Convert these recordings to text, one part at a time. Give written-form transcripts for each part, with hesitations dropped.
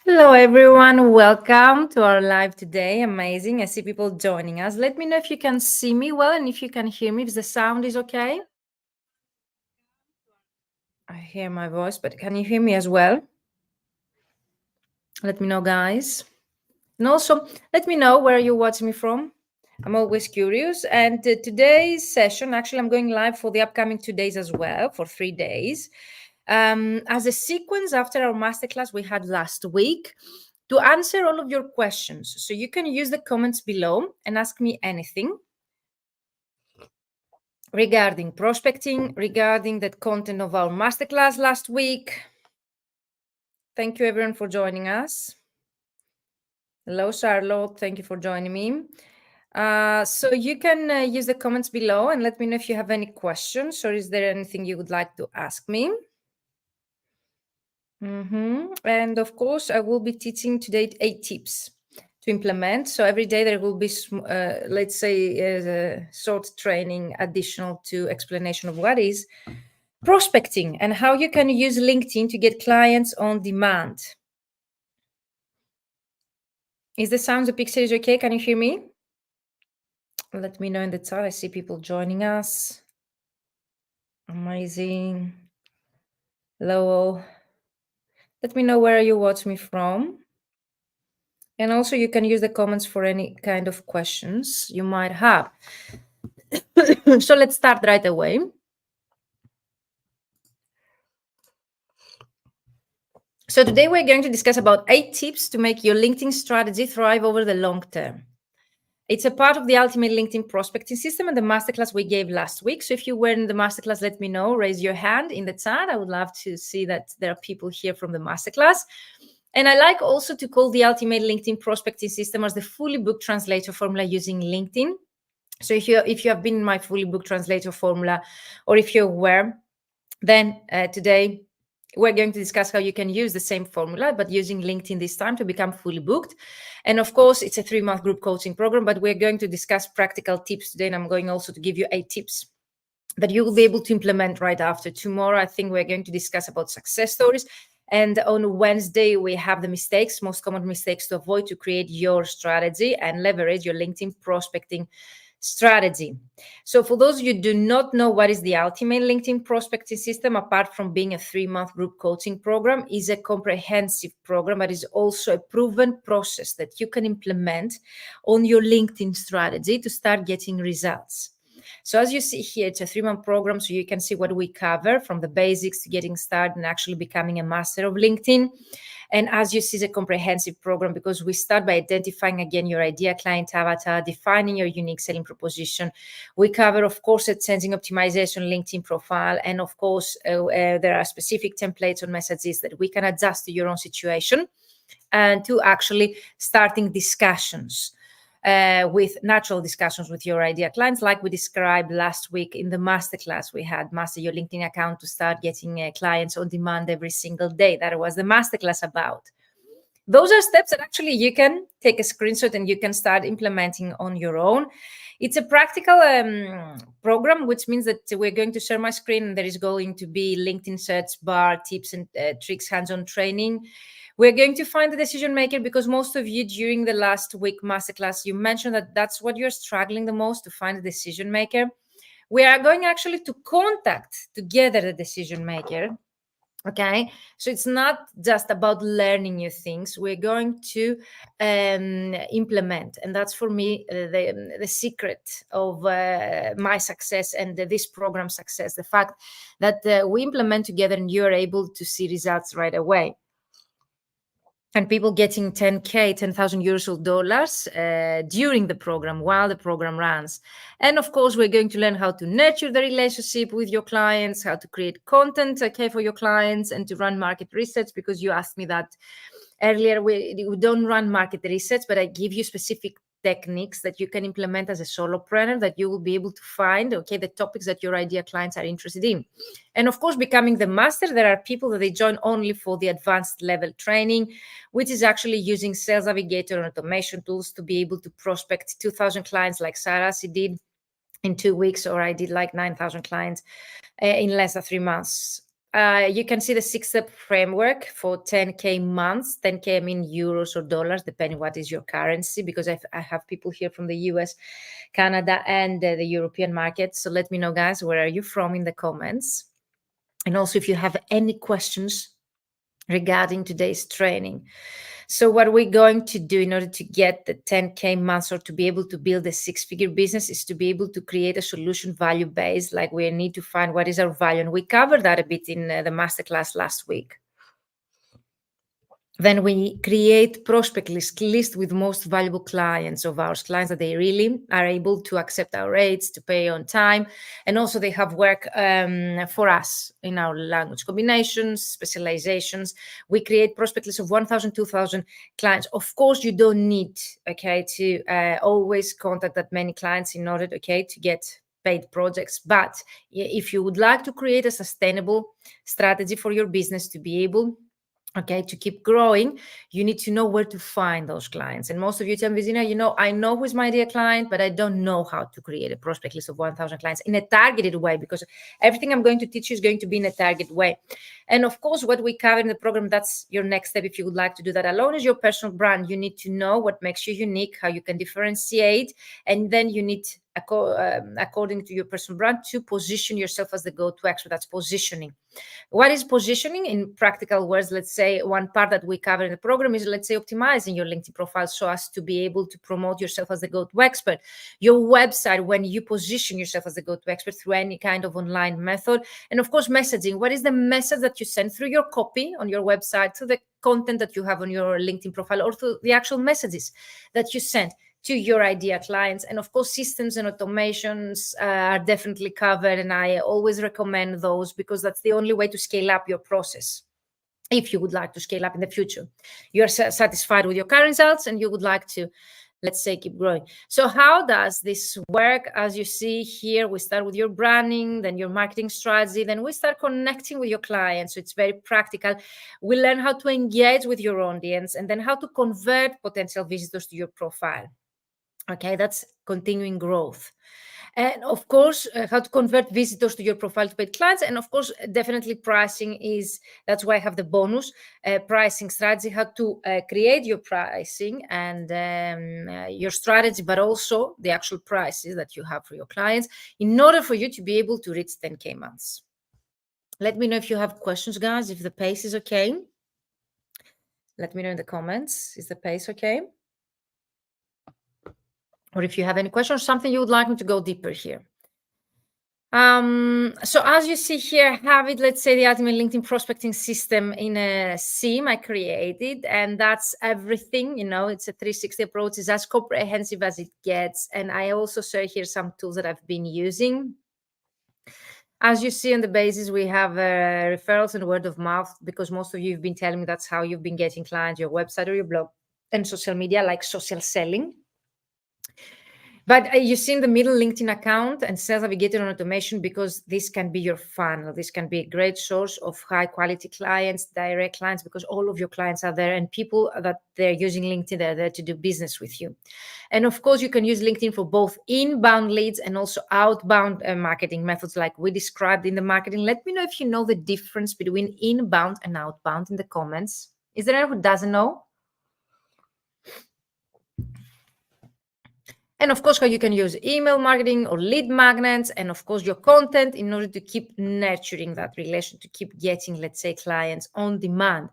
Hello, everyone. Welcome to our live today. Amazing. I see people joining us. Let me know if you can see me well and if you can hear me, if the sound is okay. I hear my voice, but can you hear me as well? Let me know, guys. And also, let me know where you're watching me from. I'm always curious. And today's session, actually, I'm going live for the upcoming 2 days as well, for 3 days. As a sequence after our masterclass we had last week to answer all of your questions. So you can use the comments below and ask me anything regarding prospecting, regarding the content of our masterclass last week. Thank you everyone for joining us. Hello, Charlotte. Thank you for joining me. So you can use the comments below and let me know if you have any questions or is there anything you would like to ask me. And of course, I will be teaching today 8 tips to implement. So every day there will be, let's say, a short training additional to explanation of what is prospecting and how you can use LinkedIn to get clients on demand. Is the sound, the picture is okay? Can you hear me? Let me know in the chat. I see people joining us. Amazing. Hello. Let me know where you watch me from. And also you can use the comments for any kind of questions you might have. So let's start right away. So today we're going to discuss about 8 tips to make your LinkedIn strategy thrive over the long term. It's a part of the Ultimate LinkedIn Prospecting System and the masterclass we gave last week. So if you were in the masterclass, let me know. Raise your hand in the chat. I would love to see that there are people here from the masterclass. And I like also to call the Ultimate LinkedIn Prospecting System as the fully booked translator formula using LinkedIn. So if you have been in my fully booked translator formula, or if you're aware, then today we're going to discuss how you can use the same formula, but using LinkedIn this time to become fully booked. And of course, it's a 3-month group coaching program, but we're going to discuss practical tips today. And I'm going also to give you 8 tips that you will be able to implement right after. Tomorrow, I think we're going to discuss about success stories. And on Wednesday, we have the most common mistakes to avoid to create your strategy and leverage your LinkedIn prospecting strategy. So for those of you who do not know what is the Ultimate LinkedIn Prospecting System, apart from being a 3-month group coaching program, is a comprehensive program, but is also a proven process that you can implement on your LinkedIn strategy to start getting results. So as you see here, it's a 3-month program, so you can see what we cover from the basics to getting started and actually becoming a master of LinkedIn. And as you see, it's a comprehensive program because we start by identifying again your ideal client avatar, defining your unique selling proposition. We cover, of course, changing optimization, LinkedIn profile, and of course, there are specific templates on messages that we can adjust to your own situation and to actually starting discussions. With natural discussions with your ideal clients, like we described last week in the masterclass. We had master your LinkedIn account to start getting clients on demand every single day. That was the masterclass about. Those are steps that actually you can take a screenshot and you can start implementing on your own. It's a practical program, which means that we're going to share my screen and there is going to be LinkedIn search bar, tips and tricks, hands-on training. We're going to find the decision maker because most of you during the last week masterclass, you mentioned that that's what you're struggling the most, to find a decision maker. We are going actually to contact together the decision maker. Okay, so it's not just about learning new things. We're going to implement, and that's for me the secret of my success and this program success, the fact that we implement together and you're able to see results right away. And people getting 10K, 10,000 euros or dollars during the program, while the program runs. And of course, we're going to learn how to nurture the relationship with your clients, how to create content, okay, for your clients, and to run market research, because you asked me that earlier. We don't run market research, but I give you specific techniques that you can implement as a solopreneur, that you will be able to find, okay, the topics that your ideal clients are interested in. And of course, becoming the master, there are people that they join only for the advanced level training, which is actually using Sales Navigator and automation tools to be able to prospect 2,000 clients like Sarah, she did in 2 weeks, or I did like 9,000 clients in less than 3 months. You can see the 6-step framework for 10K months. 10K, I mean euros or dollars, depending what is your currency, because I have people here from the US, Canada, and the European market. So let me know, guys, where are you from in the comments? And also if you have any questions regarding today's training. So what we're going to do in order to get the 10K months or to be able to build a 6-figure business is to be able to create a solution value base. Like we need to find what is our value. And we covered that a bit in the masterclass last week. Then we create prospect list with most valuable clients of ours, clients that they really are able to accept our rates, to pay on time, and also they have work for us in our language combinations, specializations. We create prospect lists of 1,000, 2,000 clients. Of course, you don't need, okay, to always contact that many clients in order, okay, to get paid projects. But if you would like to create a sustainable strategy for your business to be able, okay, to keep growing, you need to know where to find those clients. And most of you tell me, Zina, you know, I know who's my ideal client, but I don't know how to create a prospect list of 1,000 clients in a targeted way, because everything I'm going to teach you is going to be in a targeted way. And of course, what we cover in the program, that's your next step. If you would like to do that alone, is your personal brand. You need to know what makes you unique, how you can differentiate, and then you need, according to your personal brand, to position yourself as the go-to expert. That's positioning. What is positioning in practical words? Let's say one part that we cover in the program is, let's say, optimizing your LinkedIn profile so as to be able to promote yourself as the go-to expert. Your website, when you position yourself as the go-to expert through any kind of online method. And of course, messaging. What is the message that you send through your copy on your website, through the content that you have on your LinkedIn profile, or through the actual messages that you send to your idea clients? And of course, systems and automations are definitely covered, and I always recommend those because that's the only way to scale up your process. If you would like to scale up in the future, you're satisfied with your current results and you would like to, let's say, keep growing. So how does this work? As you see here, we start with your branding, then your marketing strategy, then we start connecting with your clients. So it's very practical. We learn how to engage with your audience and then how to convert potential visitors to your profile. Okay, that's continuing growth. And of course, how to convert visitors to your profile to paid clients. And of course, definitely pricing is, that's why I have the bonus pricing strategy, how to create your pricing and your strategy, but also the actual prices that you have for your clients in order for you to be able to reach 10K months. Let me know if you have questions, guys, if the pace is okay. Let me know in the comments. Is the pace okay? Or if you have any questions, something you would like me to go deeper here. So as you see here, I have it, let's say, the Ultimate LinkedIn Prospecting System in a SIEM I created, and that's everything, you know, it's a 360 approach. It's as comprehensive as it gets. And I also share here some tools that I've been using. As you see on the basis, we have referrals and word of mouth, because most of you have been telling me that's how you've been getting clients, your website or your blog, and social media, like social selling. But you see in the middle, LinkedIn account and Sales Navigator and automation, because this can be your funnel. This can be a great source of high quality clients, direct clients, because all of your clients are there and people that they're using LinkedIn, they're there to do business with you. And of course, you can use LinkedIn for both inbound leads and also outbound marketing methods like we described in the marketing. Let me know if you know the difference between inbound and outbound in the comments. Is there anyone who doesn't know? And of course, how you can use email marketing or lead magnets, and of course, your content in order to keep nurturing that relation, to keep getting, let's say, clients on demand.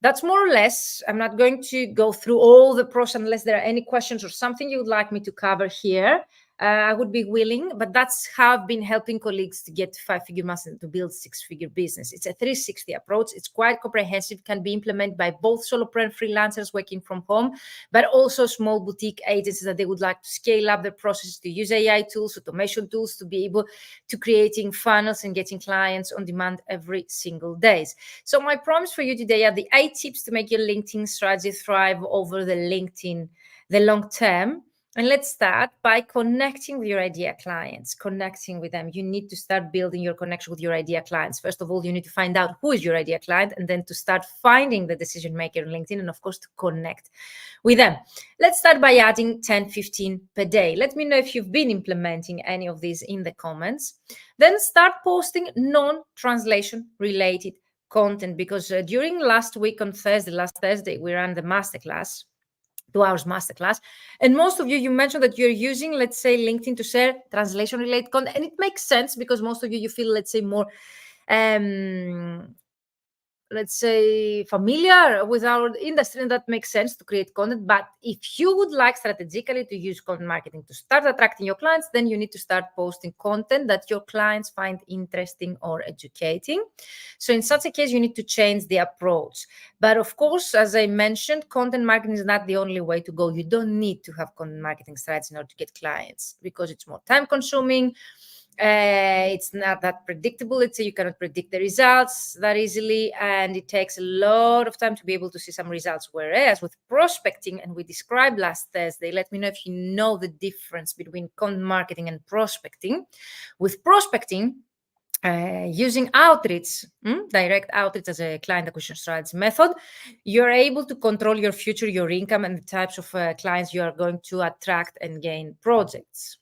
That's more or less. I'm not going to go through all the pros unless there are any questions or something you would like me to cover here. I would be willing, but that's how I've been helping colleagues to get 5-figure months and to build 6-figure business. It's a 360 approach. It's quite comprehensive, can be implemented by both solopreneur and freelancers working from home, but also small boutique agencies that they would like to scale up their processes, to use AI tools, automation tools, to be able to creating funnels and getting clients on demand every single day. So my promise for you today are the 8 tips to make your LinkedIn strategy thrive over the long term. And let's start by connecting with your idea clients, connecting with them. You need to start building your connection with your idea clients. First of all, you need to find out who is your idea client, and then to start finding the decision maker on LinkedIn, and of course, to connect with them. Let's start by adding 10, 15 per day. Let me know if you've been implementing any of these in the comments. Then start posting non-translation related content, because during last week on last Thursday, we ran the masterclass, 2 hours masterclass. And most of you mentioned that you're using, let's say, LinkedIn to share translation related content. And it makes sense because most of you feel, let's say, more, let's say, familiar with our industry, and that makes sense to create content. But if you would like strategically to use content marketing to start attracting your clients, then you need to start posting content that your clients find interesting or educating. So in such a case, you need to change the approach. But of course, as I mentioned, content marketing is not the only way to go. You don't need to have content marketing strategy in order to get clients, because it's more time consuming. It's not that predictable. Let's say you cannot predict the results that easily, and it takes a lot of time to be able to see some results. Whereas with prospecting, and we described last Thursday, let me know if you know the difference between content marketing and prospecting. With prospecting, using outreach, direct outreach as a client acquisition strategy method, you're able to control your future, your income, and the types of clients you are going to attract and gain projects.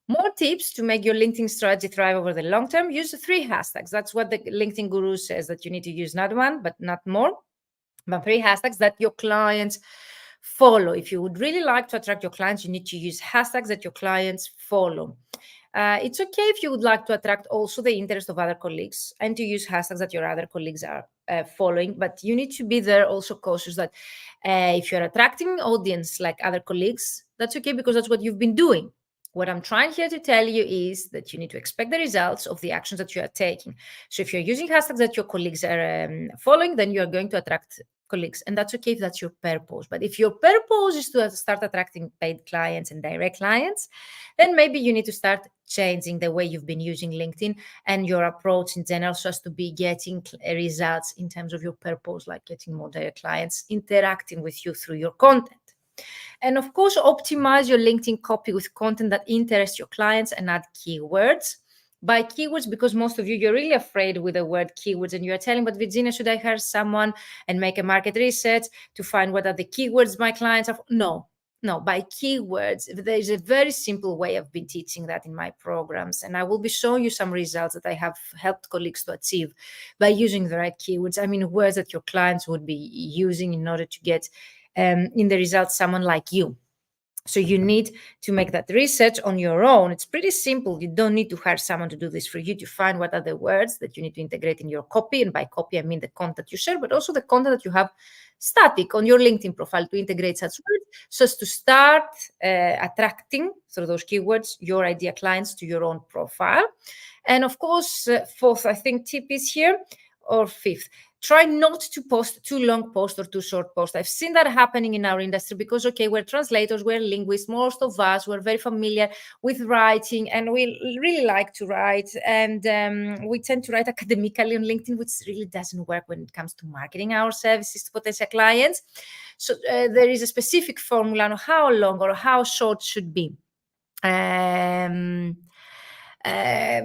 More tips to make your LinkedIn strategy thrive over the long term. Use the 3 hashtags. That's what the LinkedIn guru says, that you need to use not one, but not more, but 3 hashtags that your clients follow. If you would really like to attract your clients, you need to use hashtags that your clients follow. It's okay if you would like to attract also the interest of other colleagues and to use hashtags that your other colleagues are following, but you need to be there also cautious that if you're attracting audience like other colleagues, that's okay, because that's what you've been doing. What I'm trying here to tell you is that you need to expect the results of the actions that you are taking. So if you're using hashtags that your colleagues are following, then you are going to attract colleagues, and that's okay if that's your purpose. But if your purpose is to start attracting paid clients and direct clients, then maybe you need to start changing the way you've been using LinkedIn and your approach in general, so as to be getting results in terms of your purpose, like getting more direct clients interacting with you through your content. And of course, optimize your LinkedIn copy with content that interests your clients, and add keywords. By keywords, because most of you're really afraid with the word keywords, and you're telling, but Virginia, should I hire someone and make a market research to find what are the keywords my clients have? No, by keywords. There's a very simple way. I've been teaching that in my programs, and I will be showing you some results that I have helped colleagues to achieve by using the right keywords. I mean, words that your clients would be using in order to get in the results someone like you. So you need to make that research on your own. It's pretty simple. You don't need to hire someone to do this for you, to find what are the words that you need to integrate in your copy. And by copy, I mean the content you share, but also the content that you have static on your LinkedIn profile, to integrate such words so as to start attracting, through those keywords, your idea clients to your own profile. And of course, fourth, I think, tip is here, or fifth, try not to post too long posts or too short posts. I've seen that happening in our industry because, okay, we're translators, we're linguists, most of us, we're very familiar with writing, and we really like to write. And we tend to write academically on LinkedIn, which really doesn't work when it comes to marketing our services to potential clients. So there is a specific formula on how long or how short should be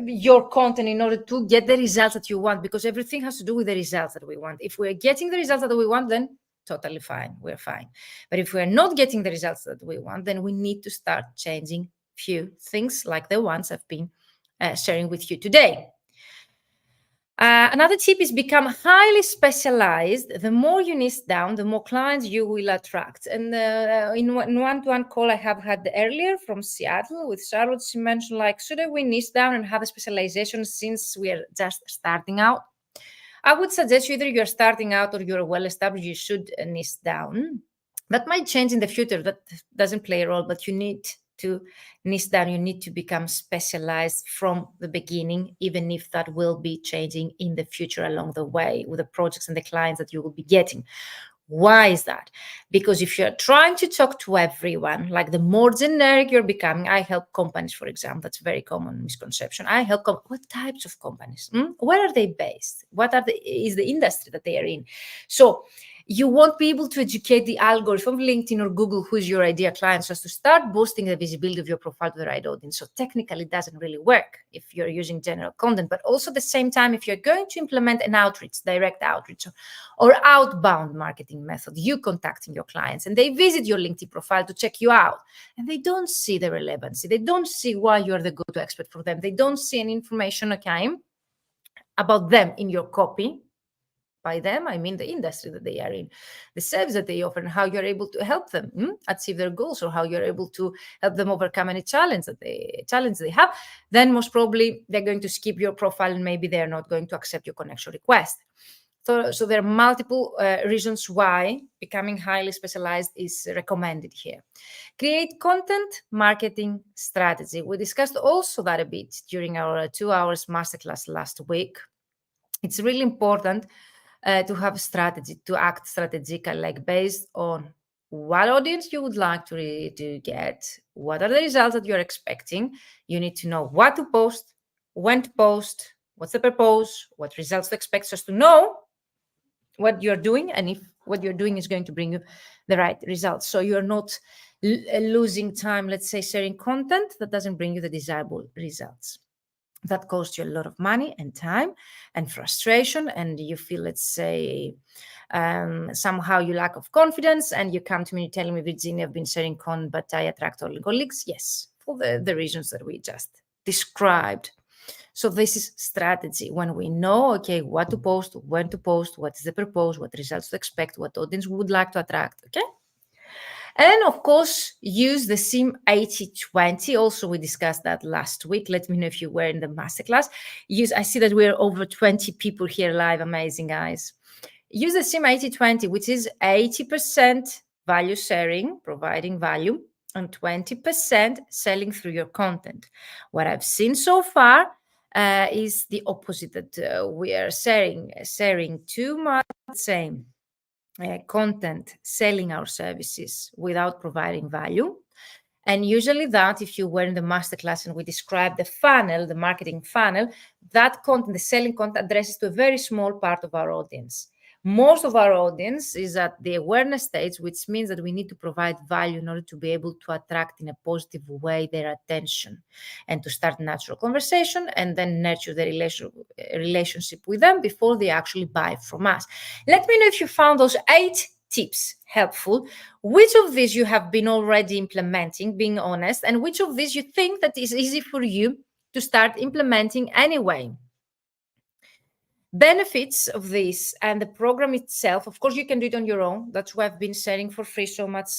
your content in order to get the results that you want, because everything has to do with the results that we want. If we're getting the results that we want, then totally fine, we're fine. But if we're not getting the results that we want, then we need to start changing few things like the ones I've been sharing with you today. Another tip is become highly specialized. The more you niche down, the more clients you will attract. And in one-to-one call I have had earlier from Seattle with Charlotte, she mentioned, like, should we niche down and have a specialization since we are just starting out? I would suggest either you're starting out or you're well established, you should niche down. That might change in the future. That doesn't play a role, but you need to niche down. You need to become specialized from the beginning, even if that will be changing in the future along the way with the projects and the clients that you will be getting. Why is that? Because if you're trying to talk to everyone, like the more generic you're becoming, I help companies, for example, that's a very common misconception. I help what types of companies? Where are they based? What is the industry that they are in? So You won't be able to educate the algorithm of LinkedIn or Google who's your ideal client so as to start boosting the visibility of your profile to the right audience. So technically it doesn't really work if you're using general content, but also at the same time, if you're going to implement an outreach, direct outreach or outbound marketing method, you contacting your clients and they visit your LinkedIn profile to check you out and they don't see the relevancy. They don't see why you're the go-to expert for them. They don't see any information, okay, about them in your copy. By them, I mean the industry that they are in, the service that they offer, and how you're able to help them achieve their goals, or how you're able to help them overcome any challenge they have. Then most probably they're going to skip your profile and maybe they're not going to accept your connection request. So there are multiple reasons why becoming highly specialized is recommended here. Create content marketing strategy. We discussed also that a bit during our 2 hours masterclass last week. It's really important to have a strategy, to act strategically, like based on what audience you would like to get, what are the results that you're expecting. You need to know what to post, when to post, what's the purpose, what results to expect, so as to know what you're doing and if what you're doing is going to bring you the right results. So you're not losing time, let's say, sharing content that doesn't bring you the desirable results. That costs you a lot of money and time and frustration, and you feel, let's say, somehow you lack of confidence, and you come to me telling me, Virginia, I've been sharing content, but I attract only colleagues. Yes, for the reasons that we just described. So this is strategy. When we know, okay, what to post, when to post, what is the purpose, what results to expect, what audience we would like to attract, okay? And of course, use the SIM 80/20. Also, we discussed that last week. Let me know if you were in the masterclass. I see that we're over 20 people here live. Amazing, guys. Use the SIM 80/20, which is 80% value sharing, providing value, and 20% selling through your content. What I've seen so far is the opposite, that we are sharing too much the same content, selling our services without providing value. And usually that, if you were in the masterclass and we described the funnel, the marketing funnel, that content, the selling content, addresses to a very small part of our audience. Most of our audience is at the awareness stage, which means that we need to provide value in order to be able to attract in a positive way their attention and to start natural conversation and then nurture the relationship with them before they actually buy from us. Let me know if you found those 8 tips helpful, which of these you have been already implementing, being honest, and which of these you think that is easy for you to start implementing anyway. Benefits of this and the program itself, of course, you can do it on your own. That's why I've been sharing for free so much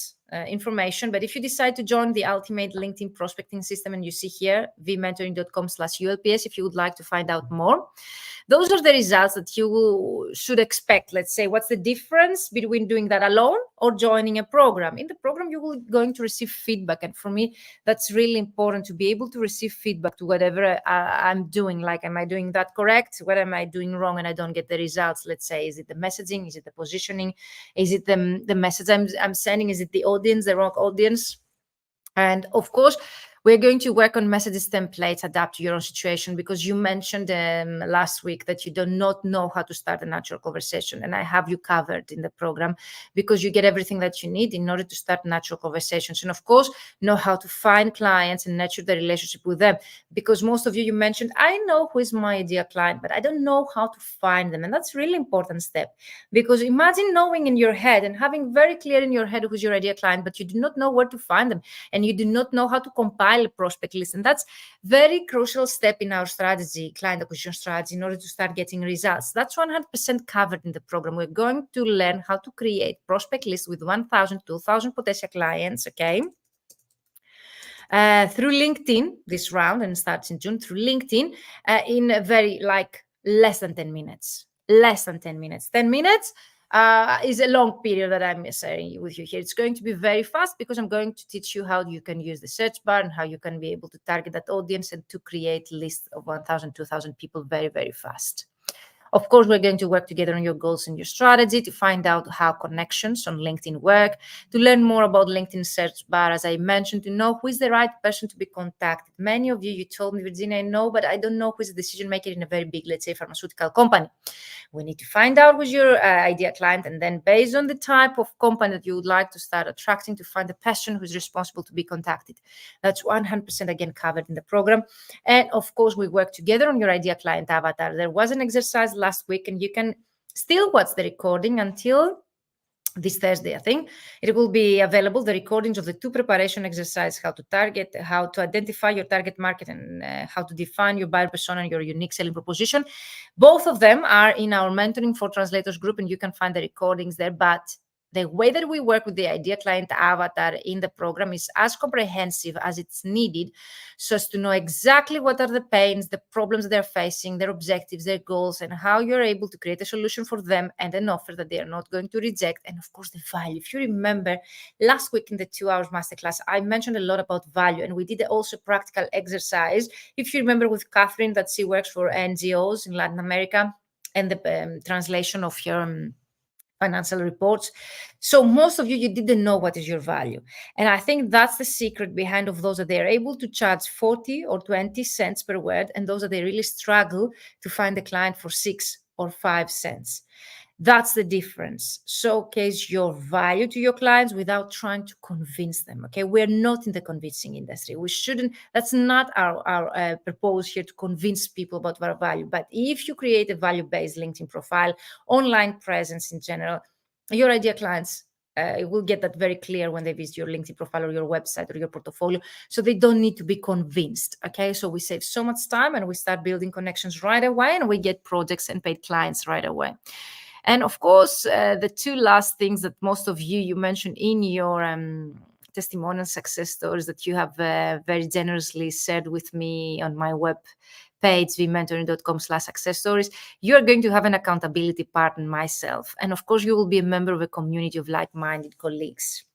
information. But if you decide to join the Ultimate LinkedIn Prospecting System, and you see here, vmentoring.com/ULPS, if you would like to find out more, those are the results that you should expect. Let's say, what's the difference between doing that alone or joining a program? In the program, you will going to receive feedback. And for me, that's really important, to be able to receive feedback to whatever I'm doing. Like, am I doing that correct? What am I doing wrong and I don't get the results? Let's say, is it the messaging? Is it the positioning? Is it the message I'm sending? Is it the audience, the wrong audience? And of course, we're going to work on messages templates, adapt to your own situation, because you mentioned last week that you do not know how to start a natural conversation. And I have you covered in the program, because you get everything that you need in order to start natural conversations. And of course, know how to find clients and nurture the relationship with them. Because most of you mentioned, I know who is my ideal client, but I don't know how to find them. And that's a really important step, because imagine knowing in your head and having very clear in your head who's your ideal client, but you do not know where to find them, and you do not know how to compile a prospect list. And that's very crucial step in our strategy, client acquisition strategy, in order to start getting results. That's 100% covered in the program. We're going to learn how to create prospect lists with 1,000, 2,000 potential clients, okay? Through LinkedIn this round, and starts in June, through LinkedIn in a very, like, less than 10 minutes. 10 minutes is a long period that I'm sharing with you here. It's going to be very fast, because I'm going to teach you how you can use the search bar and how you can be able to target that audience and to create lists of 1,000, 2,000 people very, very fast. Of course, we're going to work together on your goals and your strategy to find out how connections on LinkedIn work, to learn more about LinkedIn search bar, as I mentioned, to know who is the right person to be contacted. Many of you told me, Virginia, I know, but I don't know who is the decision maker in a very big, let's say, pharmaceutical company. We need to find out who's your ideal client, and then based on the type of company that you would like to start attracting, to find the person who's responsible to be contacted. That's 100% again covered in the program. And of course, we work together on your ideal client avatar. There was an exercise last week, and you can still watch the recording until this Thursday, I think. It will be available, the recordings of the 2 preparation exercises, how to target, how to identify your target market, and how to define your buyer persona and your unique selling proposition. Both of them are in our Mentoring for Translators group, and you can find the recordings there. But the way that we work with the ideal client avatar in the program is as comprehensive as it's needed, so as to know exactly what are the pains, the problems they're facing, their objectives, their goals, and how you're able to create a solution for them and an offer that they are not going to reject. And of course, the value. If you remember, last week in the 2-hour masterclass, I mentioned a lot about value, and we did also practical exercise. If you remember with Catherine, that she works for NGOs in Latin America, and the translation of your financial reports. So most of you didn't know what is your value. And I think that's the secret behind of those that they're able to charge 40 or 20 cents per word, and those that they really struggle to find a client for 6 or 5 cents. That's the difference. Showcase your value to your clients without trying to convince them. Okay, we're not in the convincing industry. We shouldn't. That's not our purpose here, to convince people about our value. But if you create a value-based LinkedIn profile, online presence in general, your ideal clients will get that very clear when they visit your LinkedIn profile or your website or your portfolio. So they don't need to be convinced. Okay, so we save so much time, and we start building connections right away, and we get projects and paid clients right away. And of course, the 2 last things that most of you mentioned in your testimonial success stories that you have very generously shared with me on my web page, vmentoring.com/success stories, you are going to have an accountability partner, myself. And of course, you will be a member of a community of like-minded colleagues.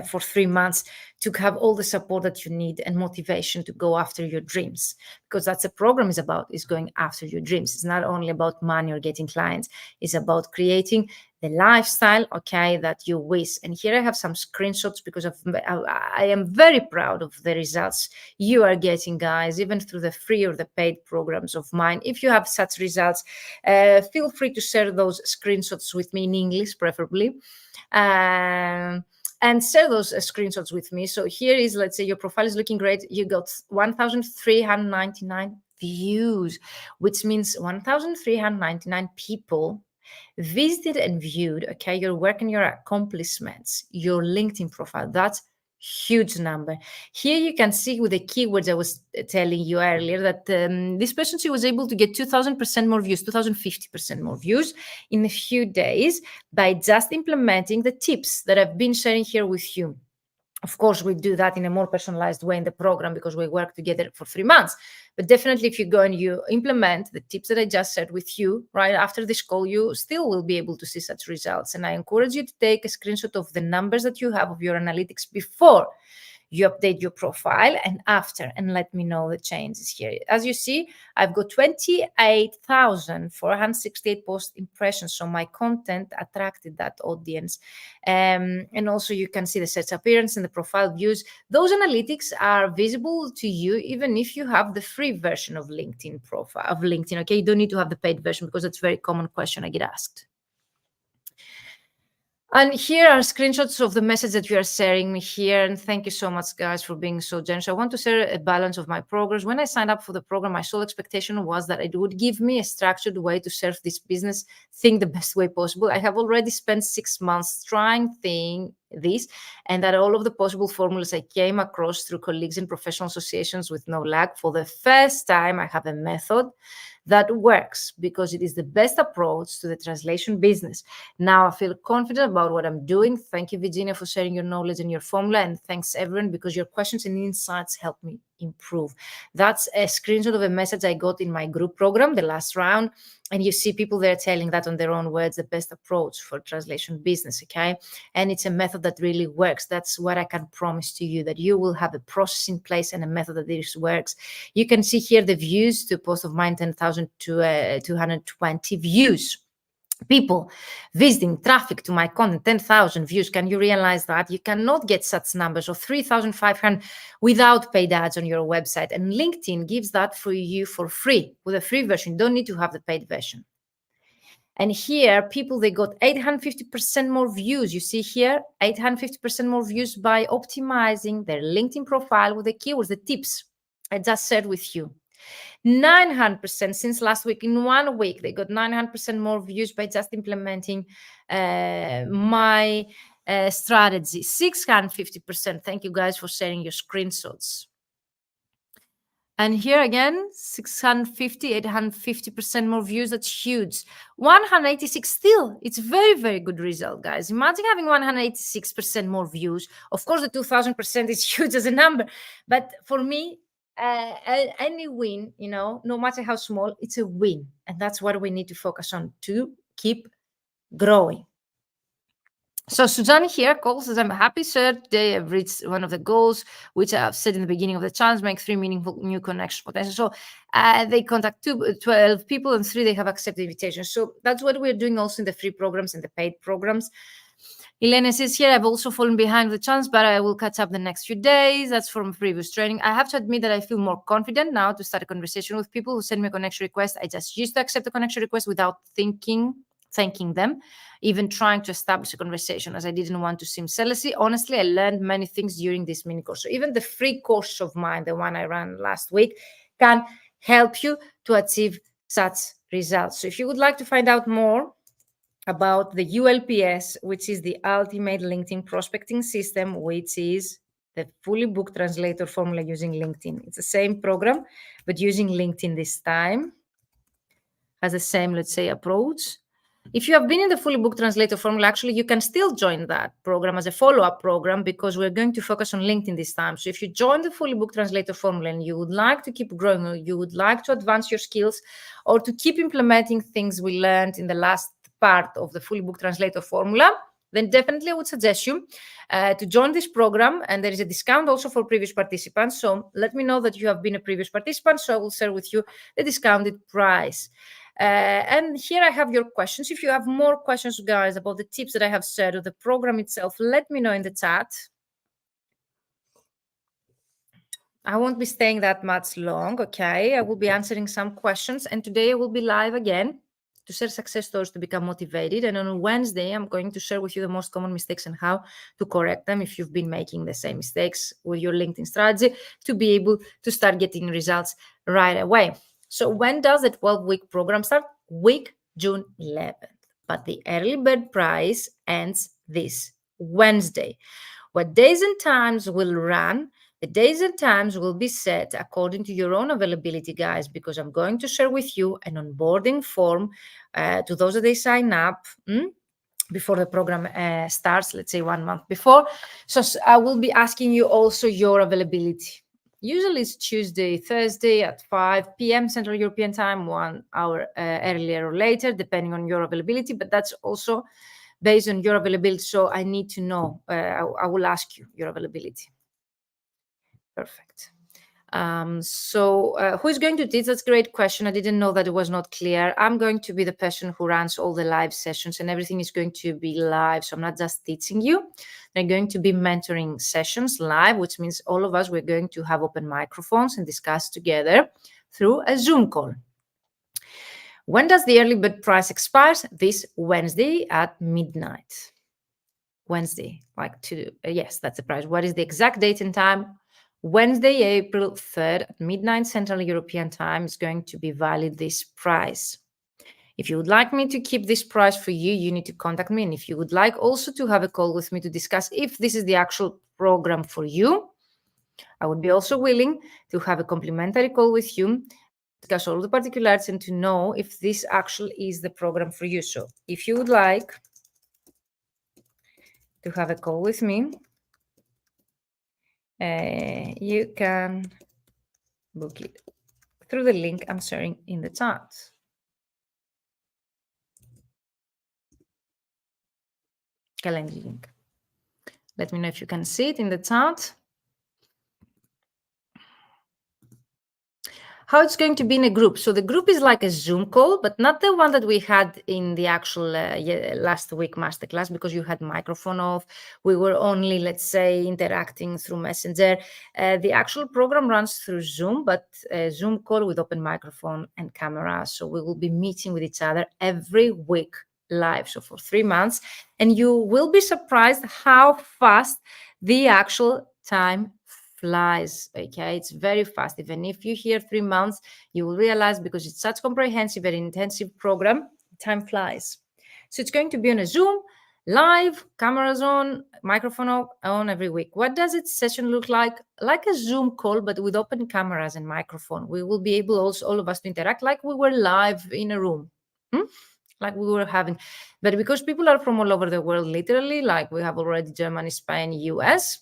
For 3 months, to have all the support that you need and motivation to go after your dreams, because that's a program is about, is going after your dreams. It's not only about money or getting clients. It's about creating the lifestyle, okay, that you wish. And here I have some screenshots, because I am very proud of the results you are getting, guys, even through the free or the paid programs of mine. If you have such results, feel free to share those screenshots with me in English, preferably. And share those screenshots with me. So here is, let's say your profile is looking great. You got 1,399 views, which means 1,399 people visited and viewed, okay, your work and your accomplishments, your LinkedIn profile. That's huge number. Here you can see with the keywords I was telling you earlier that this person, she was able to get 2,000% more views, 2,050% more views in a few days by just implementing the tips that I've been sharing here with you. Of course, we do that in a more personalized way in the program, because we work together for 3 months. But definitely, if you go and you implement the tips that I just shared with you right after this call, you still will be able to see such results. And I encourage you to take a screenshot of the numbers that you have of your analytics before you update your profile and after, and let me know the changes here. As you see, I've got 28,468 post impressions. So my content attracted that audience. And also you can see the search appearance and the profile views. Those analytics are visible to you, even if you have the free version of LinkedIn profile of LinkedIn. Okay, you don't need to have the paid version, because that's a very common question I get asked. And here are screenshots of the message that you are sharing me here. And thank you so much, guys, for being so generous. I want to share a balance of my progress. When I signed up for the program, my sole expectation was that it would give me a structured way to serve this business thing the best way possible. I have already spent 6 months trying this, and that all of the possible formulas I came across through colleagues and professional associations with no lag. For the first time, I have a method that works, because it is the best approach to the translation business. Now I feel confident about what I'm doing. Thank you, Virginia, for sharing your knowledge and your formula. And thanks, everyone, because your questions and insights help me improve. That's a screenshot of a message I got in my group program, the last round. And you see people there telling that on their own words, the best approach for translation business, okay? And it's a method that really works. That's what I can promise to you, that you will have a process in place and a method that this works. You can see here the views to a post of mine, 10,000 to 220 views. People visiting, traffic to my content, 10,000 views. Can you realize that? You cannot get such numbers of 3,500 without paid ads on your website. And LinkedIn gives that for you for free. With a free version, you don't need to have the paid version. And here, people, they got 850% more views. You see here, 850% more views by optimizing their LinkedIn profile with the keywords, the tips I just shared with you. 900% since last week. In 1 week, they got 900% more views by just implementing my strategy. 650%. Thank you guys for sharing your screenshots. And here again, 650, 850% more views. That's huge. 186 still. It's very, very good result, guys. Imagine having 186% more views. Of course, the 2,000% is huge as a number. But for me, any win, you know, no matter how small, it's a win. And that's what we need to focus on to keep growing. So Suzanne here calls says, I'm happy, sir. Today I've reached one of the goals, which I've said in the beginning of the challenge, make 3 meaningful new connections potential. So they contact 12 people and 3 they have accepted invitation. So that's what we're doing also in the free programs and the paid programs. Elena says here, I've also fallen behind the chance, but I will catch up the next few days. That's from previous training. I have to admit that I feel more confident now to start a conversation with people who send me a connection request. I just used to accept a connection request without thanking them, even trying to establish a conversation, as I didn't want to seem salesy. Honestly, I learned many things during this mini course. So even the free course of mine, the one I ran last week, can help you to achieve such results. So if you would like to find out more about the ULPS, which is the Ultimate LinkedIn Prospecting System, which is the fully booked translator formula using LinkedIn. It's the same program, but using LinkedIn this time. Has the same, let's say, approach. If you have been in the fully booked translator formula, actually, you can still join that program as a follow-up program because we're going to focus on LinkedIn this time. So if you join the fully booked translator formula and you would like to keep growing, or you would like to advance your skills, or to keep implementing things we learned in the last part of the fully booked translator formula, then definitely I would suggest you to join this program. And there is a discount also for previous participants. So let me know that you have been a previous participant, so I will share with you the discounted price. And here I have your questions. If you have more questions, guys, about the tips that I have shared or the program itself, let me know in the chat. I won't be staying that much long, okay? I will be answering some questions. And today I will be live again to share success stories to become motivated. And on Wednesday, I'm going to share with you the most common mistakes and how to correct them if you've been making the same mistakes with your LinkedIn strategy to be able to start getting results right away. So when does the 12-week program start? Week June 11th. But the early bird price ends this Wednesday. What days and times will run? The days and times will be set according to your own availability, guys, because I'm going to share with you an onboarding form to those that they sign up before the program starts, let's say 1 month before. So I will be asking you also your availability. Usually it's Tuesday, Thursday at 5 p.m. Central European Time, 1 hour earlier or later, depending on your availability. But that's also based on your availability. So I need to know. I will ask you your availability. Perfect. So who is going to teach? That's a great question. I didn't know that it was not clear. I'm going to be the person who runs all the live sessions, and everything is going to be live. So I'm not just teaching you. They're going to be mentoring sessions live, which means all of us, we're going to have open microphones and discuss together through a Zoom call. When does the early bird price expire? This Wednesday at midnight. Wednesday, yes, that's the price. What is the exact date and time? Wednesday, April 3rd at midnight Central European Time is going to be valid this price. If you would like me to keep this price for you, you need to contact me. And if you would like also to have a call with me to discuss if this is the actual program for you, I would be also willing to have a complimentary call with you, discuss all the particulars and to know if this actually is the program for you. So if you would like to have a call with me, you can book it through the link I'm sharing in the chat. Calendly link. Let me know if you can see it in the chat. How it's going to be in a group. So the group is like a Zoom call, but not the one that we had in the actual last week masterclass, because you had microphone off. We were only, let's say, interacting through Messenger. The actual program runs through Zoom, but a Zoom call with open microphone and camera. So we will be meeting with each other every week live, so for 3 months. And you will be surprised how fast the actual time flies. Okay, it's very fast. Even if you hear 3 months, you will realize, because it's such comprehensive and intensive program, time flies. So it's going to be on a Zoom, live, cameras on, microphone on every week. What does its session look like? Like a Zoom call, but with open cameras and microphone. We will be able also, all of us, to interact like we were live in a room. Like we were having. But because people are from all over the world, literally, like we have already Germany, Spain, US,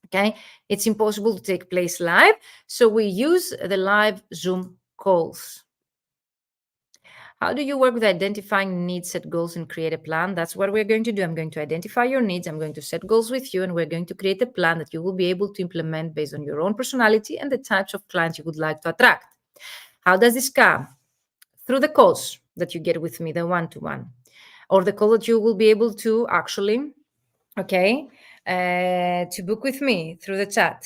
okay, it's impossible to take place live. So we use the live Zoom calls. How do you work with identifying needs, set goals, and create a plan? That's what we're going to do. I'm going to identify your needs. I'm going to set goals with you, and we're going to create a plan that you will be able to implement based on your own personality and the types of clients you would like to attract. How does this come? Through the calls that you get with me, the one-to-one, or the call that you will be able to actually, okay, to book with me through the chat.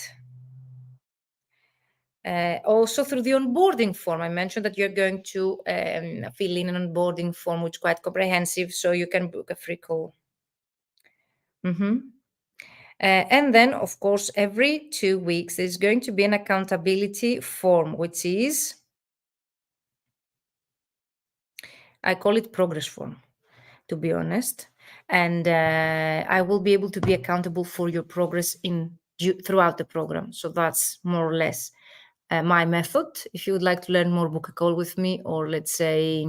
Also through the onboarding form. I mentioned that you're going to fill in an onboarding form, which is quite comprehensive, so you can book a free call. And then, of course, every 2 weeks, there's going to be an accountability form, which is, I call it progress form, to be honest. And I will be able to be accountable for your progress throughout the program. So that's more or less my method. If you would like to learn more, book a call with me, or let's say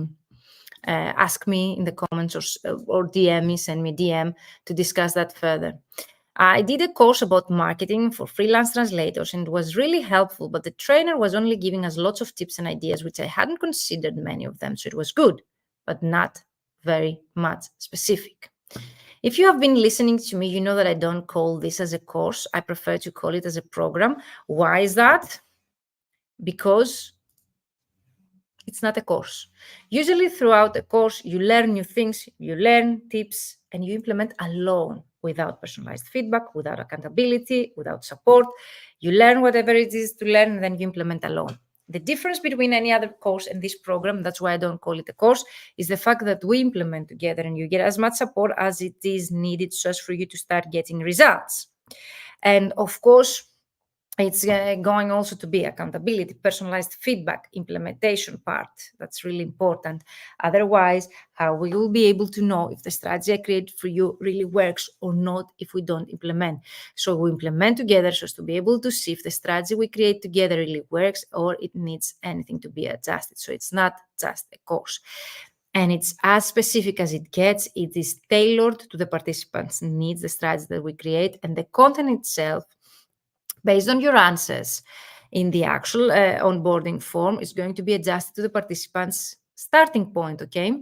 ask me in the comments, or DM me, send me a DM to discuss that further. I did a course about marketing for freelance translators, and it was really helpful, but the trainer was only giving us lots of tips and ideas, which I hadn't considered many of them. So it was good, but not very much specific. If you have been listening to me, you know that I don't call this as a course. I prefer to call it as a program. Why is that? Because it's not a course. Usually throughout the course, you learn new things, you learn tips, and you implement alone, without personalized feedback, without accountability, without support. You learn whatever it is to learn, and then you implement alone. The difference between any other course and this program, that's why I don't call it a course, is the fact that we implement together, and you get as much support as it is needed just for you to start getting results. And of course, it's going also to be accountability, personalized feedback, implementation part. That's really important. Otherwise, how we will be able to know if the strategy I create for you really works or not if we don't implement. So we implement together so as to be able to see if the strategy we create together really works or it needs anything to be adjusted. So it's not just a course. And it's as specific as it gets. It is tailored to the participants' needs, the strategy that we create, and the content itself, based on your answers in the actual onboarding form, is going to be adjusted to the participants' starting point, okay?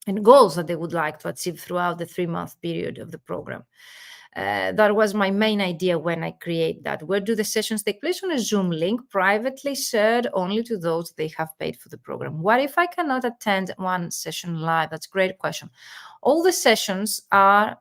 And goals that they would like to achieve throughout the 3-month period of the program. That was my main idea when I create that. Where do the sessions take place? On a Zoom link, privately shared only to those they have paid for the program. What if I cannot attend one session live? That's a great question. All the sessions are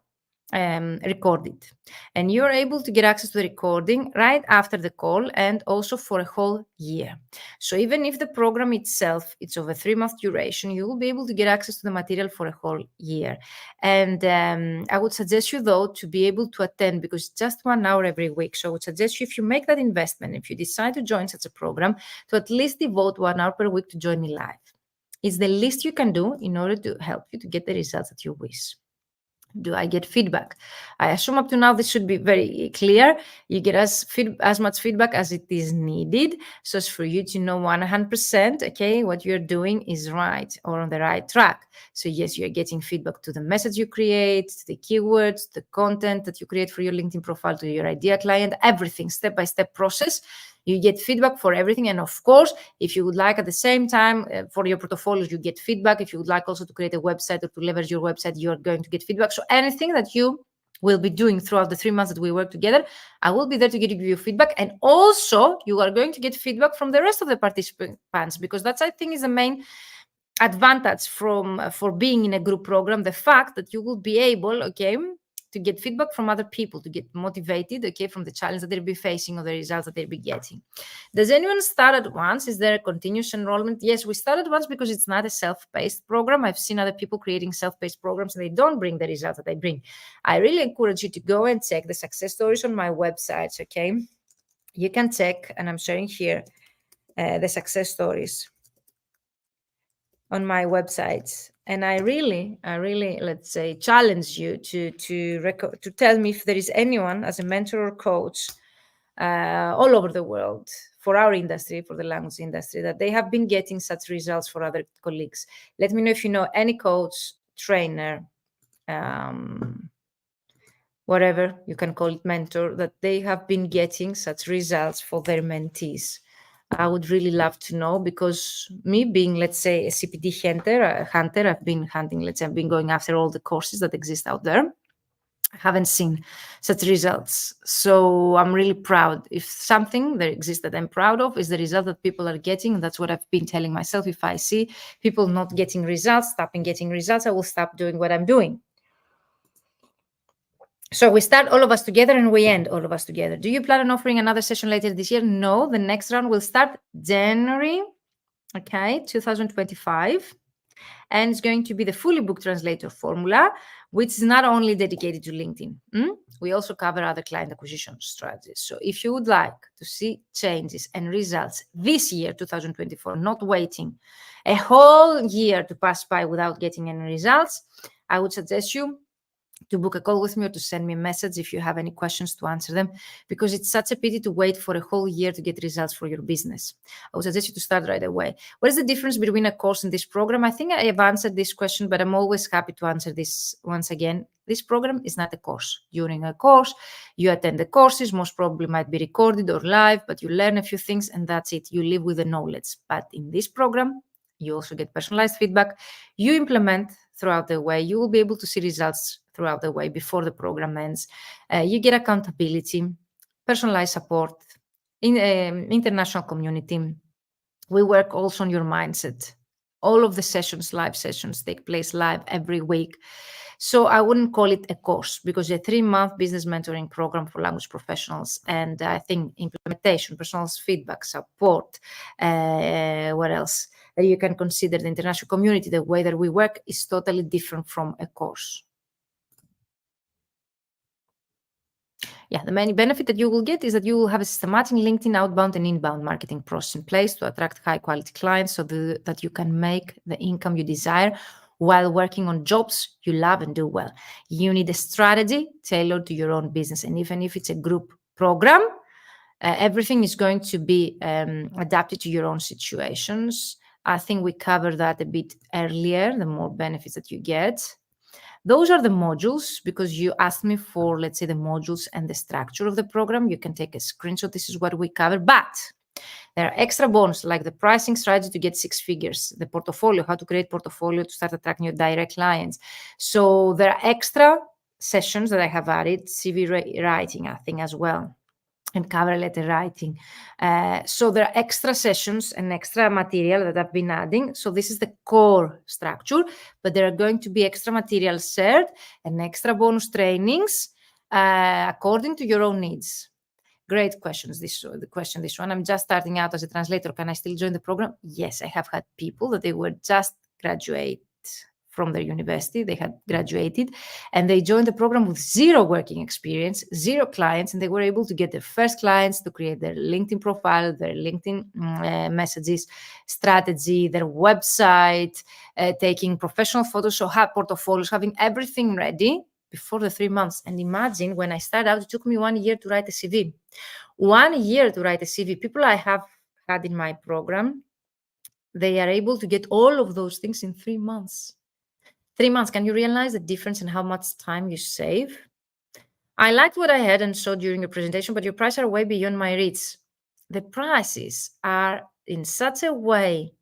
recorded, and you're able to get access to the recording right after the call, and also for a whole year. So even if the program itself, it's of a 3-month duration, you will be able to get access to the material for a whole year. And I would suggest you, though, to be able to attend, because it's just 1 hour every week. So I would suggest you, if you make that investment, if you decide to join such a program, to at least devote 1 hour per week to join me live. It's the least you can do in order to help you to get the results that you wish. Do I get feedback? I assume up to now this should be very clear. You get as much feedback as it is needed, so as for you to know 100%, okay, what you're doing is right or on the right track. So yes, you're getting feedback to the message you create, to the keywords, the content that you create for your LinkedIn profile, to your ideal client, everything, step-by-step process. You get feedback for everything. And of course, if you would like at the same time for your portfolios, you get feedback. If you would like also to create a website or to leverage your website, you are going to get feedback. So anything that you will be doing throughout the 3 months that we work together, I will be there to give you feedback. And also you are going to get feedback from the rest of the participants, because that's, I think, is the main advantage for being in a group program, the fact that you will be able, okay, to get feedback from other people, to get motivated, okay, from the challenge that they'll be facing or the results that they'll be getting. Does anyone start at once? Is there a continuous enrollment? Yes, we start at once because it's not a self-paced program. I've seen other people creating self-paced programs and they don't bring the results that I bring. I really encourage you to go and check the success stories on my websites, okay? You can check, and I'm sharing here the success stories on my websites, and I really, let's say, challenge you to tell me if there is anyone as a mentor or coach all over the world for our industry, for the language industry, that they have been getting such results for other colleagues. Let me know if you know any coach, trainer, whatever you can call it, mentor, that they have been getting such results for their mentees. I would really love to know, because me being, let's say, a CPD hunter, I've been hunting, let's say, I've been going after all the courses that exist out there. I haven't seen such results. So I'm really proud. If something there exists that I'm proud of is the result that people are getting, that's what I've been telling myself. If I see people not getting results, stopping getting results, I will stop doing what I'm doing. So we start all of us together and we end all of us together. Do you plan on offering another session later this year? No, the next round will start January, 2025. And it's going to be the fully booked translator formula, which is not only dedicated to LinkedIn. We also cover other client acquisition strategies. So if you would like to see changes and results this year, 2024, not waiting a whole year to pass by without getting any results, I would suggest you to book a call with me or to send me a message if you have any questions to answer them, because it's such a pity to wait for a whole year to get results for your business. I would suggest you to start right away. What is the difference between a course and this program? I think I have answered this question, but I'm always happy to answer this once again. This program is not a course. During a course, you attend the courses, most probably might be recorded or live, but you learn a few things and that's it. You live with the knowledge. But in this program, you also get personalized feedback. You implement throughout the way. You will be able to see results throughout the way before the program ends. You get accountability, personalized support, in international community. We work also on your mindset. All of the sessions, live sessions, take place live every week. So I wouldn't call it a course, because a 3-month business mentoring program for language professionals, and I think implementation, personalized feedback, support, what else? That you can consider the international community, the way that we work is totally different from a course. Yeah, the main benefit that you will get is that you will have a systematic LinkedIn outbound and inbound marketing process in place to attract high quality clients, so that you can make the income you desire while working on jobs you love and do well. You need a strategy tailored to your own business. And even if it's a group program, everything is going to be adapted to your own situations. I think we covered that a bit earlier, the more benefits that you get. Those are the modules, because you asked me for, let's say, the modules and the structure of the program. You can take a screenshot. This is what we cover. But there are extra bonus, like the pricing strategy to get 6 figures, the portfolio, how to create portfolio to start attracting your direct clients. So there are extra sessions that I have added, CV writing, I think, as well, and cover letter writing. So there are extra sessions and extra material that I've been adding. So this is the core structure, but there are going to be extra material shared and extra bonus trainings according to your own needs. Great questions. This one. I'm just starting out as a translator. Can I still join the program? Yes, I have had people that they were just graduate from their university. They had graduated and they joined the program with 0 working experience, 0 clients, and they were able to get their first clients, to create their LinkedIn profile, their LinkedIn messages, strategy, their website, taking professional photos, so have portfolios, having everything ready before the 3 months. And imagine, when I started out, it took me 1 year to write a CV. 1 year to write a CV. People I have had in my program, they are able to get all of those things in 3 months. 3 months. Can you realize the difference in how much time you save? I liked what I had and saw during your presentation, but your prices are way beyond my reach. the prices are in such a way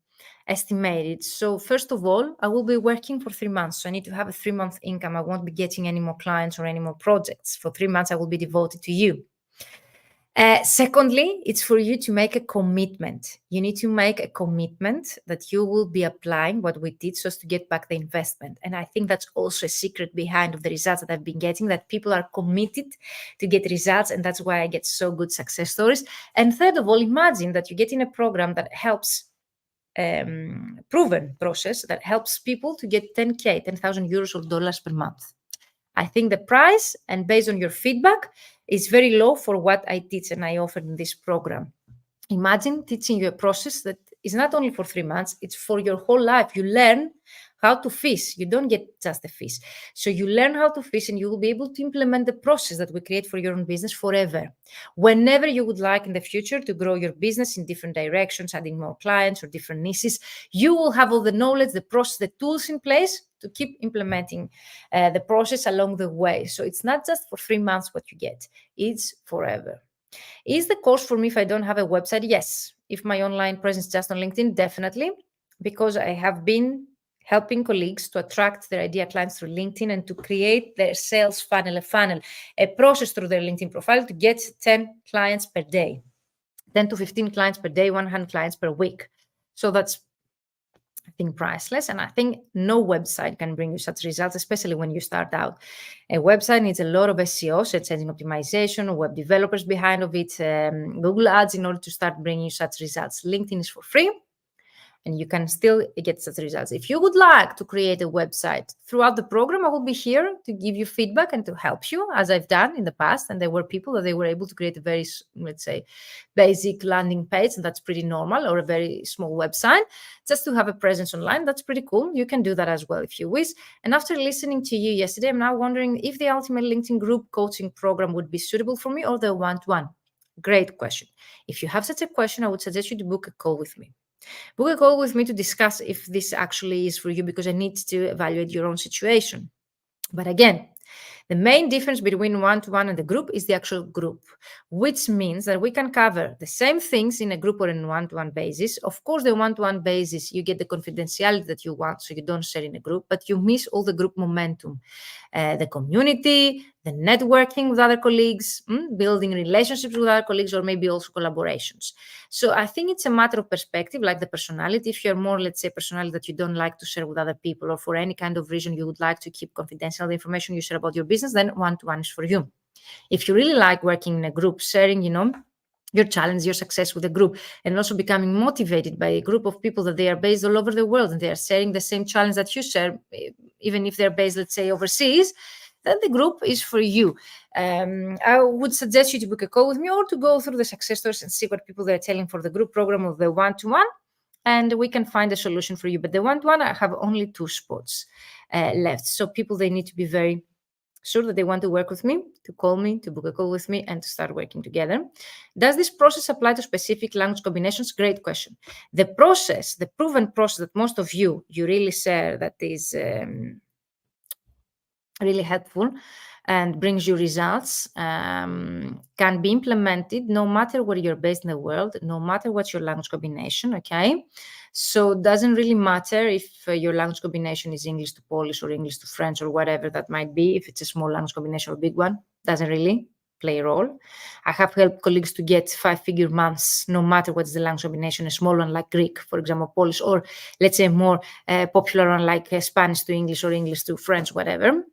estimated. So first of all, I will be working for 3 months. So I need to have a 3-month income. I won't be getting any more clients or any more projects. For 3 months, I will be devoted to you. Secondly, it's for you to make a commitment. You need to make a commitment that you will be applying what we did so as to get back the investment. And I think that's also a secret behind of the results that I've been getting, that people are committed to get results. And that's why I get so good success stories. And third of all, imagine that you get in a program that helps proven process that helps people to get 10,000 euros or dollars per month. I think the price, and based on your feedback, is very low for what I teach and I offer in this program. Imagine teaching you a process that is not only for 3 months, it's for your whole life. You learn how to fish. You don't get just a fish. So you learn how to fish and you will be able to implement the process that we create for your own business forever. Whenever you would like in the future to grow your business in different directions, adding more clients or different niches, you will have all the knowledge, the process, the tools in place to keep implementing the process along the way. So it's not just for 3 months what you get, it's forever. Is the course for me if I don't have a website? Yes. If my online presence is just on LinkedIn, definitely, because I have been helping colleagues to attract their ideal clients through LinkedIn and to create their sales funnel, a process through their LinkedIn profile to get 10 clients per day, 10 to 15 clients per day, 100 clients per week. So that's, I think, priceless. And I think no website can bring you such results, especially when you start out. A website needs a lot of SEO, search engine optimization, web developers behind of it, Google Ads in order to start bringing you such results. LinkedIn is for free, and you can still get such results. If you would like to create a website throughout the program, I will be here to give you feedback and to help you, as I've done in the past. And there were people that they were able to create a very, let's say, basic landing page, and that's pretty normal, or a very small website, just to have a presence online. That's pretty cool. You can do that as well if you wish. And after listening to you yesterday, I'm now wondering if the Ultimate LinkedIn Group coaching program would be suitable for me or the one-to-one. Great question. If you have such a question, I would suggest you to book a call with me. Book a call with me to discuss if this actually is for you, because I need to evaluate your own situation. But again, the main difference between one-to-one and the group is the actual group, which means that we can cover the same things in a group or in a one-to-one basis. Of course, the one-to-one basis, you get the confidentiality that you want, so you don't share in a group, but you miss all the group momentum, the community, the networking with other colleagues, building relationships with other colleagues, or maybe also collaborations. So I think it's a matter of perspective, like the personality. If you're more, let's say, personality that you don't like to share with other people, or for any kind of reason you would like to keep confidential the information you share about your business, then one-to-one is for you. If you really like working in a group, sharing, your challenge, your success with a group, and also becoming motivated by a group of people that they are based all over the world and they are sharing the same challenge that you share, even if they're based, let's say, overseas, then the group is for you. I would suggest you to book a call with me or to go through the success stories and see what people they're telling for the group program or the one-to-one, and we can find a solution for you. But the one-to-one, I have only 2 spots left. So people, they need to be very sure that they want to work with me, to call me, to book a call with me, and to start working together. Does this process apply to specific language combinations? Great question. The process, the proven process that most of you really share, that is really helpful and brings you results, can be implemented no matter where you're based in the world, no matter what's your language combination, okay? So it doesn't really matter if your language combination is English to Polish or English to French or whatever that might be, if it's a small language combination or a big one, doesn't really play a role. I have helped colleagues to get 5-figure months, no matter what's the language combination, a small one like Greek, for example, Polish, or let's say more popular one like Spanish to English or English to French, whatever.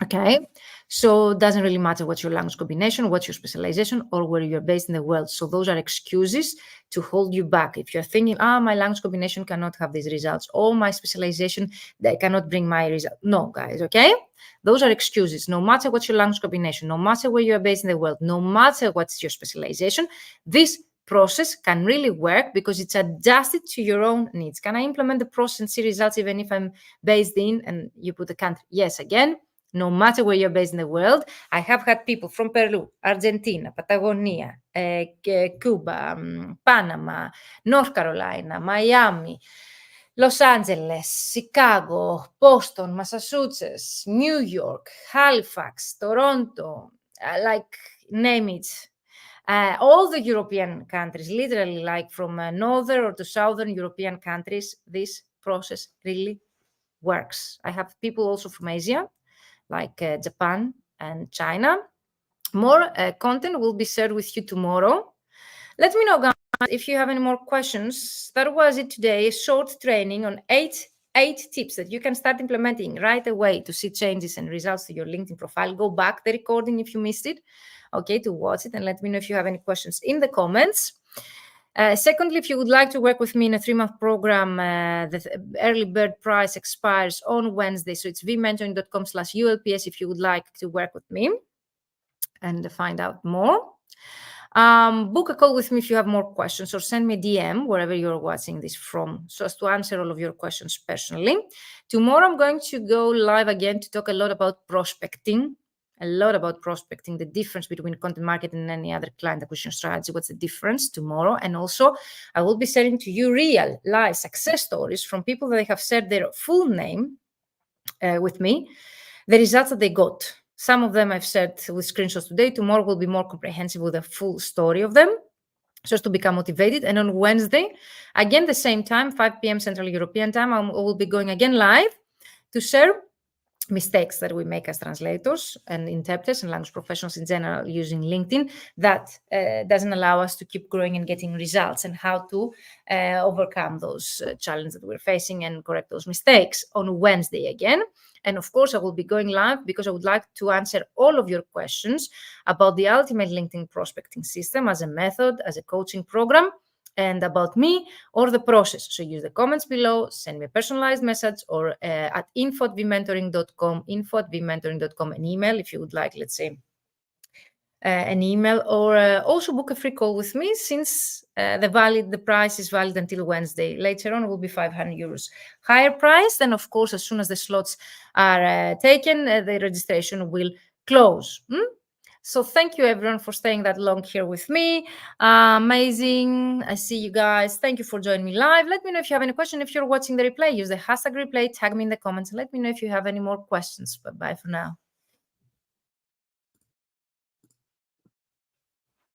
Okay, so it doesn't really matter what's your language combination, what's your specialization, or where you're based in the world. So those are excuses to hold you back. If you're thinking, my language combination cannot have these results, or my specialization, that cannot bring my result. No, guys, okay? Those are excuses. No matter what's your language combination, no matter where you're based in the world, no matter what's your specialization, this process can really work because it's adjusted to your own needs. Can I implement the process and see results even if I'm based in, and you put the country? Yes, again, no matter where you're based in the world. I have had people from Peru, Argentina, Patagonia, Cuba, Panama, North Carolina, Miami, Los Angeles, Chicago, Boston, Massachusetts, New York, Halifax, Toronto, like name it. All the European countries, literally like from northern or to southern European countries, this process really works. I have people also from Asia, like Japan and China. More content will be shared with you tomorrow. Let me know, guys, if you have any more questions. That was it today, a short training on eight tips that you can start implementing right away to see changes and results to your LinkedIn profile. Go back the recording if you missed it, okay, to watch it, and let me know if you have any questions in the comments. Secondly, if you would like to work with me in a 3-month program, the early bird price expires on Wednesday. So it's vmentoring.com/ULPS if you would like to work with me and find out more. Book a call with me if you have more questions, or send me a DM wherever you're watching this from, so as to answer all of your questions personally. Tomorrow, I'm going to go live again to talk a lot about prospecting. The difference between content marketing and any other client acquisition strategy. What's the difference tomorrow? And also, I will be sharing to you real live success stories from people that have shared their full name with me, the results that they got. Some of them I've shared with screenshots today. Tomorrow will be more comprehensive with a full story of them, so as to become motivated. And on Wednesday, again, the same time, 5 p.m. Central European time, I will be going again live to share mistakes that we make as translators and interpreters and language professionals in general using LinkedIn that doesn't allow us to keep growing and getting results, and how to overcome those challenges that we're facing and correct those mistakes on Wednesday again. And of course, I will be going live because I would like to answer all of your questions about the Ultimate LinkedIn Prospecting System as a method, as a coaching program, and about me or the process. So use the comments below, send me a personalized message, or at info@vmentoring.com, an email if you would like, let's say, an email, or also book a free call with me, since the price is valid until Wednesday. Later on, it will be 500 euros higher price. Then, of course, as soon as the slots are taken, the registration will close. So thank you, everyone, for staying that long here with me. Amazing. I see you guys. Thank you for joining me live. Let me know if you have any question. If you're watching the replay, use the hashtag replay, tag me in the comments, and let me know if you have any more questions. Bye-bye for now.